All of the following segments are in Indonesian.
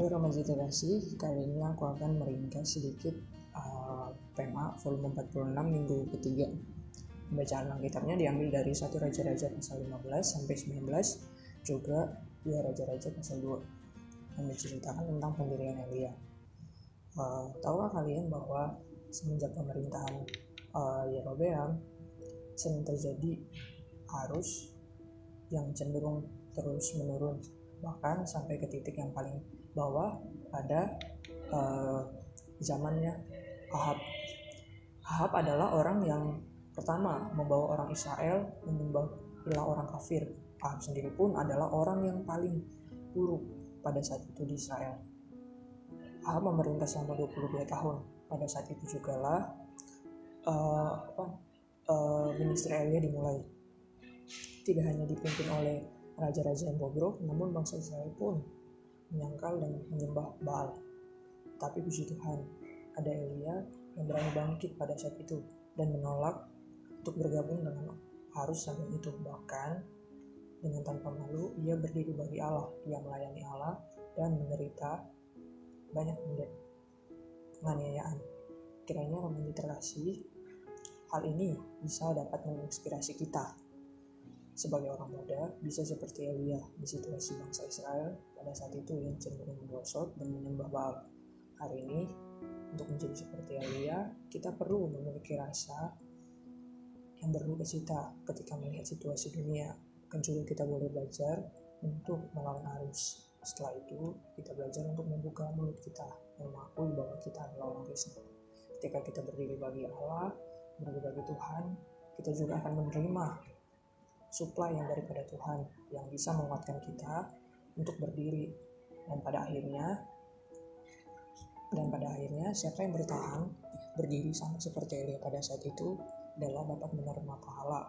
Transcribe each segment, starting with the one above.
Halo remaja terkasih, kali ini aku akan meringkas sedikit PMA volume 46 minggu ketiga. Bacaan Alkitabnya diambil dari 1 Raja-Raja pasal 15 sampai 19, juga 2 Raja-Raja pasal 2, yang menceritakan tentang pendirian Elia. Tahukah kalian bahwa semenjak pemerintahan Yerobeam sering terjadi arus yang cenderung terus menurun, bahkan sampai ke titik yang paling bawah pada zamannya Ahab. Ahab adalah orang yang pertama membawa orang Israel menyembah ilah orang kafir. Ahab sendiri pun adalah orang yang paling buruk pada saat itu di Israel. Ahab memerintah selama 22 tahun. Pada saat itu jugalah ministry Elia dimulai. Tidak hanya dipimpin oleh raja-raja yang bobrok, namun bangsa Israel pun menyangkal dan menyembah Baal. Tapi puji Tuhan, ada Elia yang berani bangkit pada saat itu dan menolak untuk bergabung dengan arus zaman itu. Bahkan dengan tanpa malu, ia berdiri bagi Allah, ia melayani Allah dan menderita banyak penganiayaan. Kiranya remaja terkasih, hal ini bisa dapat menginspirasi kita sebagai orang muda, bisa seperti Elia di situasi bangsa Israel pada saat itu yang cenderung menggosok dan menyembah Baal. Hari ini, untuk menjadi seperti Elia, kita perlu memiliki rasa yang berduka cita ketika melihat situasi dunia. Kan juga kita boleh belajar untuk melawan arus. Setelah itu, kita belajar untuk membuka mulut kita dan mengakui bahwa kita adalah orang Kristen. Ketika kita berdiri bagi Allah, berdiri bagi Tuhan, kita juga akan menerima supply yang daripada Tuhan yang bisa menguatkan kita untuk berdiri, dan pada akhirnya siapa yang bertahan berdiri sama seperti Elia pada saat itu adalah dapat menerima pahala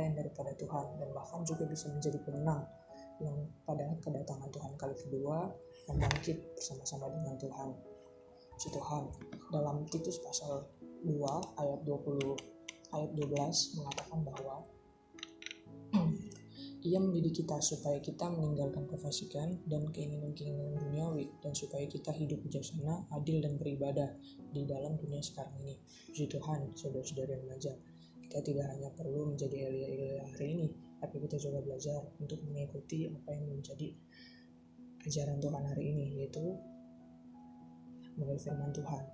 yang daripada Tuhan, dan bahkan juga bisa menjadi pemenang yang pada kedatangan Tuhan kali kedua yang bangkit bersama-sama dengan Tuhan. Si Tuhan dalam Titus pasal 2 ayat 12 mengatakan bahwa Ia mendidik kita supaya kita meninggalkan kefasikan dan keinginan-keinginan duniawi, dan supaya kita hidup bijaksana, adil dan beribadah di dalam dunia sekarang ini. Puji Tuhan, saudara-saudara remaja, kita tidak hanya perlu menjadi Elia hari ini, tapi kita juga belajar untuk mengikuti apa yang menjadi ajaran Tuhan hari ini, yaitu melalui firman Tuhan.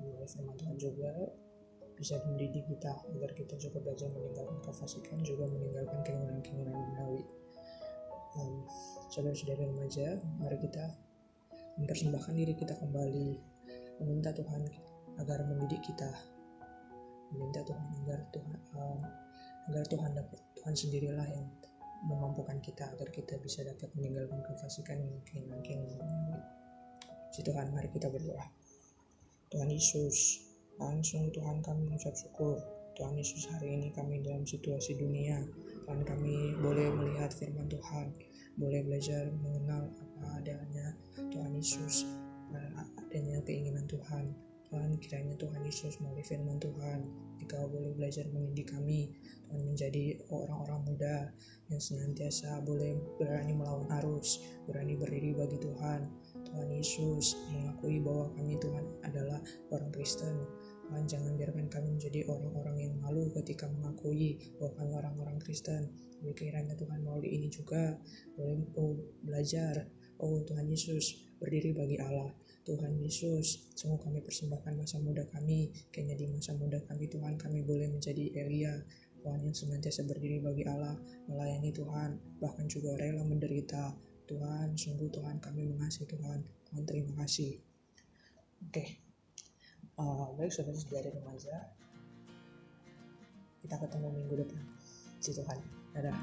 Melalui firman Tuhan juga bisa mendidik kita agar kita juga belajar meninggalkan kefasikan, juga meninggalkan keinginan-keinginan duniawi. Saudara-saudara remaja, mari kita mempersembahkan diri kita kembali, meminta Tuhan agar mendidik kita, meminta Tuhan agar Tuhan sendirilah yang memampukan kita agar kita bisa dapat meninggalkan kefasikan dan keinginan-keinginan duniawi. Tuhan, mari kita berdoa. Tuhan Yesus, langsung Tuhan kami mengucap syukur. Tuhan Yesus, hari ini kami dalam situasi dunia, Tuhan kami boleh melihat firman Tuhan, boleh belajar mengenal apa adanya Tuhan Yesus, adanya keinginan Tuhan. Tuhan, kiranya Tuhan Yesus melalui firman Tuhan, Engkau boleh belajar mendidik kami, Tuhan, menjadi orang-orang muda yang senantiasa boleh berani melawan arus, berani berdiri bagi Tuhan. Tuhan Yesus, mengakui bahwa kami Tuhan adalah orang Kristen. Tuhan, jangan biarkan kami menjadi orang-orang yang malu ketika mengakui bahwa kami orang-orang Kristen. Tapi kiranya Tuhan melalui ini juga boleh belajar, Tuhan Yesus, berdiri bagi Allah. Tuhan Yesus, sungguh kami persembahkan masa muda kami. Kayaknya di masa muda kami Tuhan, kami boleh menjadi Elia, Tuhan, yang senantiasa berdiri bagi Allah, melayani Tuhan, bahkan juga rela menderita. Tuhan, sungguh Tuhan, kami mengasihi Tuhan. Tuhan, terima kasih. Baik saudara-saudara remaja, kita ketemu minggu depan. Puji Tuhan, dadah.